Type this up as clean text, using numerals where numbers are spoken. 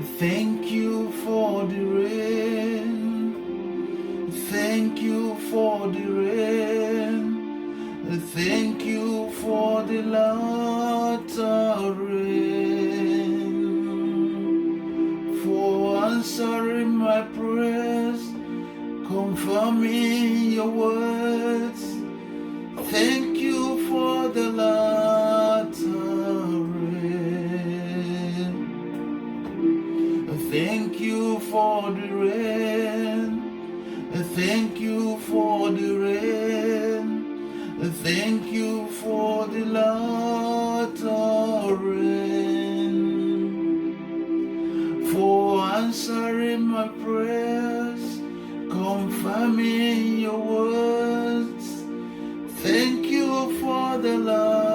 Thank you for the rain. Thank you for the rain. Thank you for the latter rain. For answering my prayers, confirming your words. Thank you for the latter rain. Thank you for the rain. Thank you for the rain. Thank you for the latter rain. For answering my prayers, confirming your words. Thank you for the love.